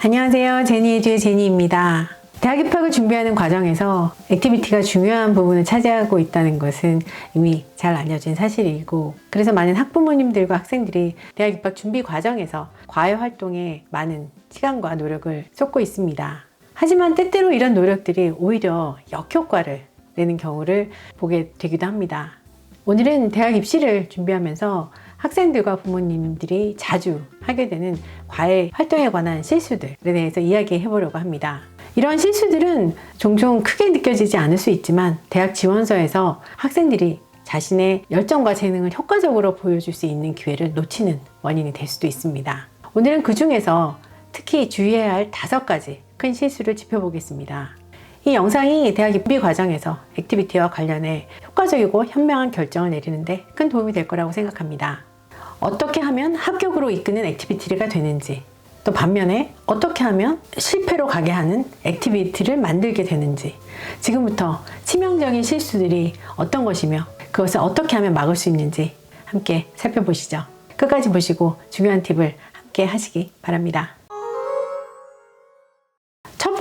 안녕하세요. 제니에듀의 제니입니다. 대학 입학을 준비하는 과정에서 액티비티가 중요한 부분을 차지하고 있다는 것은 이미 잘 알려진 사실이고, 그래서 많은 학부모님들과 학생들이 대학 입학 준비 과정에서 과외 활동에 많은 시간과 노력을 쏟고 있습니다. 하지만 때때로 이런 노력들이 오히려 역효과를 내는 경우를 보게 되기도 합니다. 오늘은 대학 입시를 준비하면서 학생들과 부모님들이 자주 하게 되는 과외 활동에 관한 실수들에 대해서 이야기해 보려고 합니다. 이런 실수들은 종종 크게 느껴지지 않을 수 있지만 대학 지원서에서 학생들이 자신의 열정과 재능을 효과적으로 보여줄 수 있는 기회를 놓치는 원인이 될 수도 있습니다. 오늘은 그 중에서 특히 주의해야 할 5가지 큰 실수를 짚어보겠습니다. 이 영상이 대학 입시 과정에서 액티비티와 관련해 효과적이고 현명한 결정을 내리는데 큰 도움이 될 거라고 생각합니다. 어떻게 하면 합격으로 이끄는 액티비티가 되는지, 또 반면에 어떻게 하면 실패로 가게 하는 액티비티를 만들게 되는지, 지금부터 치명적인 실수들이 어떤 것이며 그것을 어떻게 하면 막을 수 있는지 함께 살펴보시죠. 끝까지 보시고 중요한 팁을 함께 하시기 바랍니다. 첫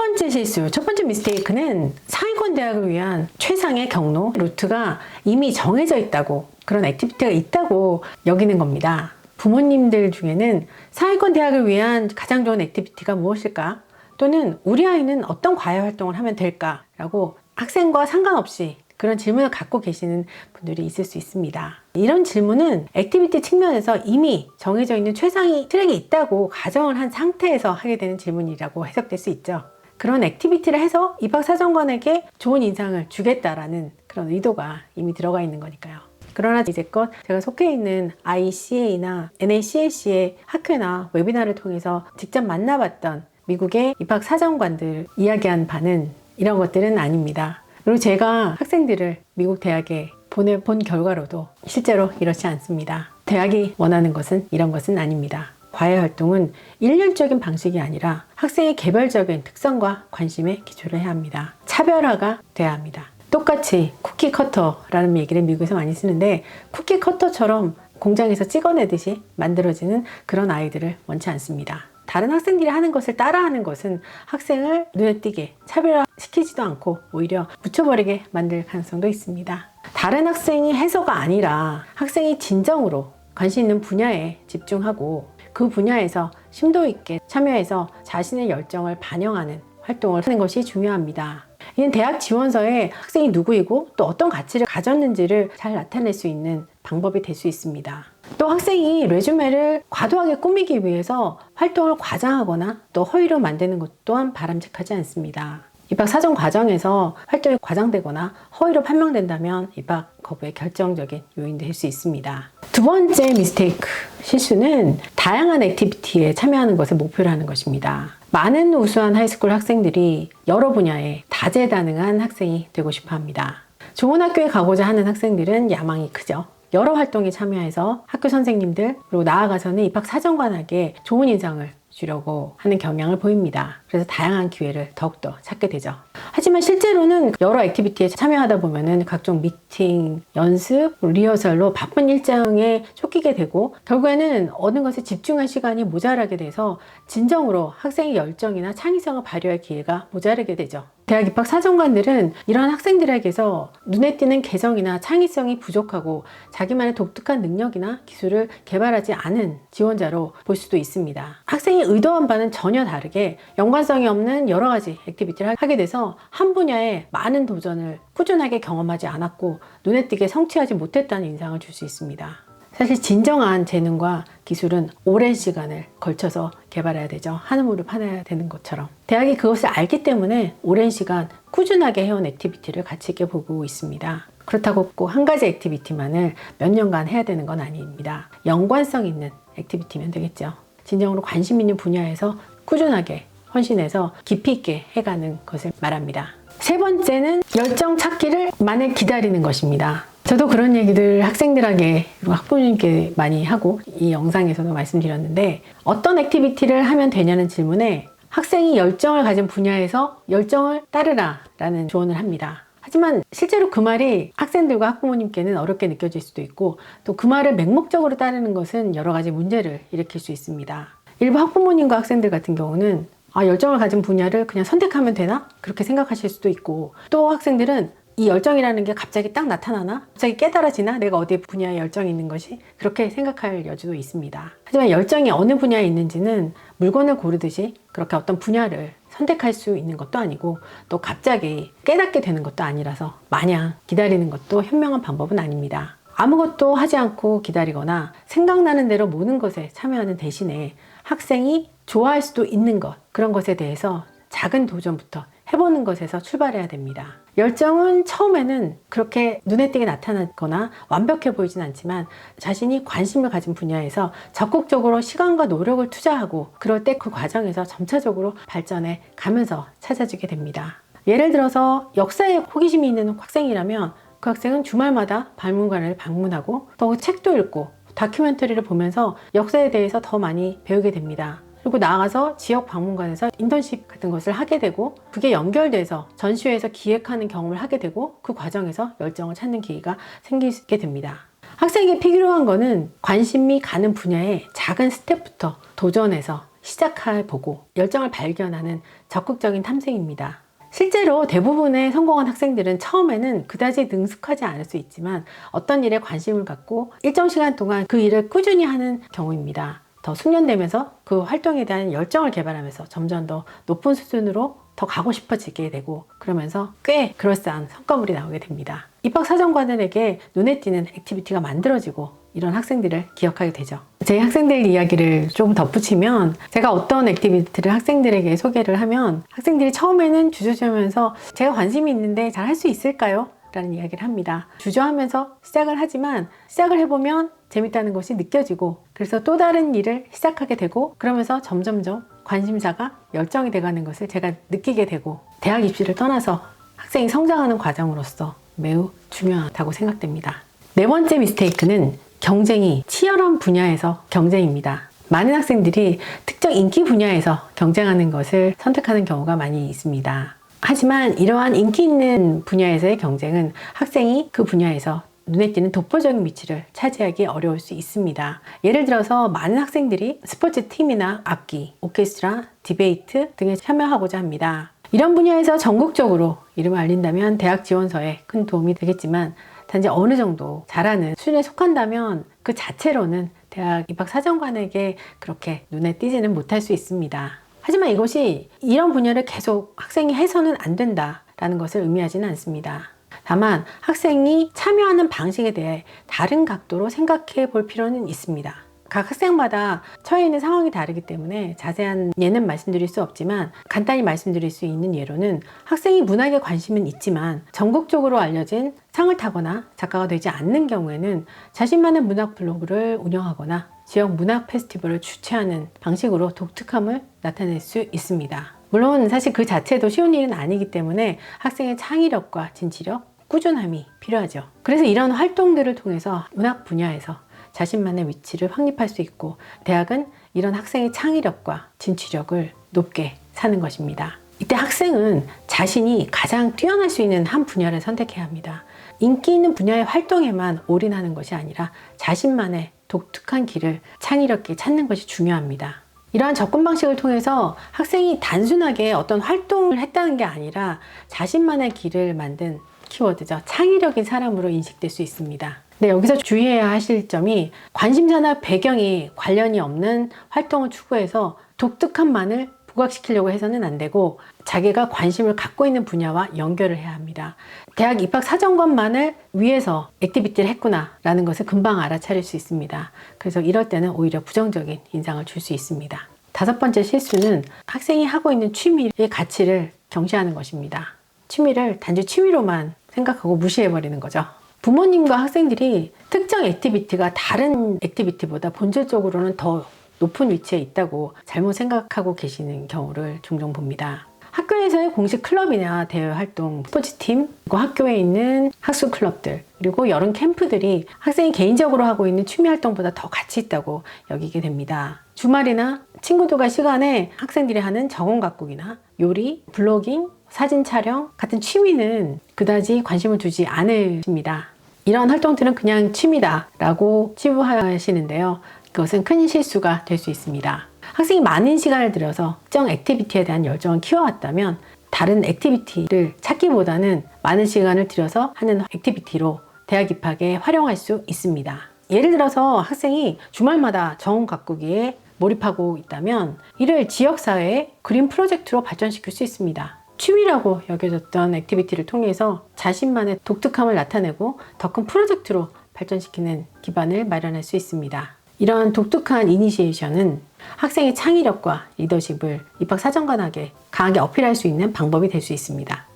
번째 미스테이크는 상위권 대학을 위한 최상의 경로, 루트가 이미 정해져 있다고, 그런 액티비티가 있다고 여기는 겁니다. 부모님들 중에는 상위권 대학을 위한 가장 좋은 액티비티가 무엇일까? 또는 우리 아이는 어떤 과외 활동을 하면 될까? 라고 학생과 상관없이 그런 질문을 갖고 계시는 분들이 있을 수 있습니다. 이런 질문은 액티비티 측면에서 이미 정해져 있는 최상위 트랙이 있다고 가정을 한 상태에서 하게 되는 질문이라고 해석될 수 있죠. 그런 액티비티를 해서 입학사정관에게 좋은 인상을 주겠다라는 그런 의도가 이미 들어가 있는 거니까요. 그러나 이제껏 제가 속해 있는 ICA나 NACAC의 학회나 웨비나를 통해서 직접 만나봤던 미국의 입학사정관들 이야기한 바는 이런 것들은 아닙니다. 그리고 제가 학생들을 미국 대학에 보내본 결과로도 실제로 이렇지 않습니다. 대학이 원하는 것은 이런 것은 아닙니다. 과외 활동은 일률적인 방식이 아니라 학생의 개별적인 특성과 관심에 기초를 해야 합니다. 차별화가 돼야 합니다. 똑같이 쿠키 커터라는 얘기를 미국에서 많이 쓰는데, 쿠키 커터처럼 공장에서 찍어내듯이 만들어지는 그런 아이들을 원치 않습니다. 다른 학생들이 하는 것을 따라하는 것은 학생을 눈에 띄게 차별화시키지도 않고 오히려 묻혀버리게 만들 가능성도 있습니다. 다른 학생이 해서가 아니라 학생이 진정으로 관심 있는 분야에 집중하고 그 분야에서 심도 있게 참여해서 자신의 열정을 반영하는 활동을 하는 것이 중요합니다. 이는 대학 지원서에 학생이 누구이고 또 어떤 가치를 가졌는지를 잘 나타낼 수 있는 방법이 될 수 있습니다. 또 학생이 레주메를 과도하게 꾸미기 위해서 활동을 과장하거나 또 허위로 만드는 것 또한 바람직하지 않습니다. 입학 사정 과정에서 활동이 과장되거나 허위로 판명된다면 입학 거부의 결정적인 요인이 될 수 있습니다. 두 번째 미스테이크, 실수는 다양한 액티비티에 참여하는 것을 목표로 하는 것입니다. 많은 우수한 하이스쿨 학생들이 여러 분야에 다재다능한 학생이 되고 싶어 합니다. 좋은 학교에 가고자 하는 학생들은 야망이 크죠. 여러 활동에 참여해서 학교 선생님들, 그리고 나아가서는 입학 사정관에게 좋은 인상을 주려고 하는 경향을 보입니다. 그래서 다양한 기회를 더욱더 찾게 되죠. 하지만 실제로는 여러 액티비티에 참여하다 보면은 각종 미팅, 연습, 리허설로 바쁜 일정에 쫓기게 되고 결국에는 어느 것에 집중할 시간이 모자라게 돼서 진정으로 학생의 열정이나 창의성을 발휘할 기회가 모자라게 되죠. 대학 입학 사정관들은 이러한 학생들에게서 눈에 띄는 개성이나 창의성이 부족하고 자기만의 독특한 능력이나 기술을 개발하지 않은 지원자로 볼 수도 있습니다. 학생이 의도한 바는 전혀 다르게 연관성이 없는 여러 가지 액티비티를 하게 돼서 한 분야에 많은 도전을 꾸준하게 경험하지 않았고 눈에 띄게 성취하지 못했다는 인상을 줄 수 있습니다. 사실 진정한 재능과 기술은 오랜 시간을 걸쳐서 개발해야 되죠. 한 무릎 파내야 되는 것처럼. 대학이 그것을 알기 때문에 오랜 시간 꾸준하게 해온 액티비티를 가치 있게 보고 있습니다. 그렇다고 꼭 한 가지 액티비티만을 몇 년간 해야 되는 건 아닙니다. 연관성 있는 액티비티면 되겠죠. 진정으로 관심 있는 분야에서 꾸준하게 헌신해서 깊이 있게 해가는 것을 말합니다. 세 번째는 열정 찾기를 만을 기다리는 것입니다. 저도 그런 얘기들 학생들에게 그리고 학부모님께 많이 하고 이 영상에서도 말씀드렸는데, 어떤 액티비티를 하면 되냐는 질문에 학생이 열정을 가진 분야에서 열정을 따르라 라는 조언을 합니다. 하지만 실제로 그 말이 학생들과 학부모님께는 어렵게 느껴질 수도 있고, 또 그 말을 맹목적으로 따르는 것은 여러 가지 문제를 일으킬 수 있습니다. 일부 학부모님과 학생들 같은 경우는 열정을 가진 분야를 그냥 선택하면 되나? 그렇게 생각하실 수도 있고, 또 학생들은 이 열정이라는 게 갑자기 딱 나타나나? 갑자기 깨달아지나? 내가 어디 분야에 열정이 있는 것이? 그렇게 생각할 여지도 있습니다. 하지만 열정이 어느 분야에 있는지는 물건을 고르듯이 그렇게 어떤 분야를 선택할 수 있는 것도 아니고, 또 갑자기 깨닫게 되는 것도 아니라서 마냥 기다리는 것도 현명한 방법은 아닙니다. 아무것도 하지 않고 기다리거나 생각나는 대로 모든 것에 참여하는 대신에 학생이 좋아할 수도 있는 것, 그런 것에 대해서 작은 도전부터 해보는 것에서 출발해야 됩니다. 열정은 처음에는 그렇게 눈에 띄게 나타나거나 완벽해 보이진 않지만, 자신이 관심을 가진 분야에서 적극적으로 시간과 노력을 투자하고, 그럴 때 그 과정에서 점차적으로 발전해 가면서 찾아지게 됩니다. 예를 들어서 역사에 호기심이 있는 학생이라면 그 학생은 주말마다 박물관을 방문하고 또 책도 읽고 다큐멘터리를 보면서 역사에 대해서 더 많이 배우게 됩니다. 그리고 나아가서 지역 박물관에서 인턴십 같은 것을 하게 되고, 그게 연결돼서 전시회에서 기획하는 경험을 하게 되고, 그 과정에서 열정을 찾는 기회가 생기게 됩니다. 학생에게 필요한 거는 관심이 가는 분야의 작은 스텝부터 도전해서 시작해보고 열정을 발견하는 적극적인 탐색입니다. 실제로 대부분의 성공한 학생들은 처음에는 그다지 능숙하지 않을 수 있지만 어떤 일에 관심을 갖고 일정 시간 동안 그 일을 꾸준히 하는 경우입니다. 더 숙련되면서 그 활동에 대한 열정을 개발하면서 점점 더 높은 수준으로 더 가고 싶어지게 되고, 그러면서 꽤 그럴싸한 성과물이 나오게 됩니다. 입학사정관들에게 눈에 띄는 액티비티가 만들어지고 이런 학생들을 기억하게 되죠. 제 학생들 이야기를 좀 덧붙이면, 제가 어떤 액티비티를 학생들에게 소개를 하면 학생들이 처음에는 주저주면서 제가 관심이 있는데 잘 할 수 있을까요? 라는 이야기를 합니다. 주저하면서 시작을 하지만 시작을 해보면 재밌다는 것이 느껴지고, 그래서 또 다른 일을 시작하게 되고, 그러면서 점점점 관심사가 열정이 돼가는 것을 제가 느끼게 되고, 대학 입시를 떠나서 학생이 성장하는 과정으로서 매우 중요하다고 생각됩니다. 네 번째 미스테이크는 경쟁이 치열한 분야에서 경쟁입니다. 많은 학생들이 특정 인기 분야에서 경쟁하는 것을 선택하는 경우가 많이 있습니다. 하지만 이러한 인기 있는 분야에서의 경쟁은 학생이 그 분야에서 눈에 띄는 독보적인 위치를 차지하기 어려울 수 있습니다. 예를 들어서 많은 학생들이 스포츠 팀이나 악기, 오케스트라, 디베이트 등에 참여하고자 합니다. 이런 분야에서 전국적으로 이름을 알린다면 대학 지원서에 큰 도움이 되겠지만, 단지 어느 정도 잘하는 수준에 속한다면 그 자체로는 대학 입학사정관에게 그렇게 눈에 띄지는 못할 수 있습니다. 하지만 이것이 이런 분야를 계속 학생이 해서는 안 된다라는 것을 의미하지는 않습니다. 다만 학생이 참여하는 방식에 대해 다른 각도로 생각해 볼 필요는 있습니다. 각 학생마다 처해 있는 상황이 다르기 때문에 자세한 예는 말씀드릴 수 없지만, 간단히 말씀드릴 수 있는 예로는, 학생이 문학에 관심은 있지만 전국적으로 알려진 상을 타거나 작가가 되지 않는 경우에는 자신만의 문학 블로그를 운영하거나 지역 문학 페스티벌을 주최하는 방식으로 독특함을 나타낼 수 있습니다. 물론 사실 그 자체도 쉬운 일은 아니기 때문에 학생의 창의력과 진취력, 꾸준함이 필요하죠. 그래서 이런 활동들을 통해서 문학 분야에서 자신만의 위치를 확립할 수 있고, 대학은 이런 학생의 창의력과 진취력을 높게 사는 것입니다. 이때 학생은 자신이 가장 뛰어날 수 있는 한 분야를 선택해야 합니다. 인기 있는 분야의 활동에만 올인하는 것이 아니라 자신만의 독특한 길을 창의력 있게 찾는 것이 중요합니다. 이러한 접근 방식을 통해서 학생이 단순하게 어떤 활동을 했다는 게 아니라 자신만의 길을 만든, 키워드죠, 창의력인 사람으로 인식될 수 있습니다. 네, 여기서 주의해야 하실 점이, 관심사나 배경이 관련이 없는 활동을 추구해서 독특함만을 부각시키려고 해서는 안 되고, 자기가 관심을 갖고 있는 분야와 연결을 해야 합니다. 대학 입학 사정관만을 위해서 액티비티를 했구나 라는 것을 금방 알아차릴 수 있습니다. 그래서 이럴 때는 오히려 부정적인 인상을 줄 수 있습니다. 다섯 번째 실수는 학생이 하고 있는 취미의 가치를 경시하는 것입니다. 취미를 단지 취미로만 생각하고 무시해버리는 거죠. 부모님과 학생들이 특정 액티비티가 다른 액티비티보다 본질적으로는 더 높은 위치에 있다고 잘못 생각하고 계시는 경우를 종종 봅니다. 학교에서의 공식 클럽이나 대외 활동, 스포츠팀, 그리고 학교에 있는 학술 클럽들, 그리고 여름 캠프들이 학생이 개인적으로 하고 있는 취미 활동보다 더 가치 있다고 여기게 됩니다. 주말이나 친구들과 시간에 학생들이 하는 정원 가꾸기나 요리, 블로깅, 사진 촬영 같은 취미는 그다지 관심을 두지 않으십니다. 이런 활동들은 그냥 취미다라고 치부하시는데요. 그것은 큰 실수가 될 수 있습니다. 학생이 많은 시간을 들여서 특정 액티비티에 대한 열정을 키워왔다면 다른 액티비티를 찾기보다는 많은 시간을 들여서 하는 액티비티로 대학 입학에 활용할 수 있습니다. 예를 들어서 학생이 주말마다 정원 가꾸기에 몰입하고 있다면 이를 지역사회의 그린 프로젝트로 발전시킬 수 있습니다. 취미라고 여겨졌던 액티비티를 통해서 자신만의 독특함을 나타내고 더 큰 프로젝트로 발전시키는 기반을 마련할 수 있습니다. 이런 독특한 이니시에이션은 학생의 창의력과 리더십을 입학 사정관에게 강하게 어필할 수 있는 방법이 될 수 있습니다.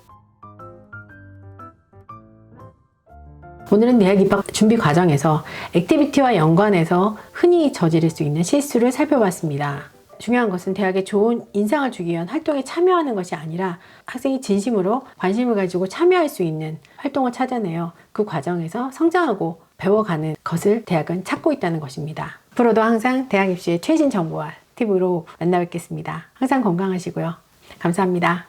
오늘은 대학 입학 준비 과정에서 액티비티와 연관해서 흔히 저지를 수 있는 실수를 살펴봤습니다. 중요한 것은 대학에 좋은 인상을 주기 위한 활동에 참여하는 것이 아니라 학생이 진심으로 관심을 가지고 참여할 수 있는 활동을 찾아내어 그 과정에서 성장하고 배워가는 것을 대학은 찾고 있다는 것입니다. 앞으로도 항상 대학 입시의 최신 정보와 팁으로 만나 뵙겠습니다. 항상 건강하시고요. 감사합니다.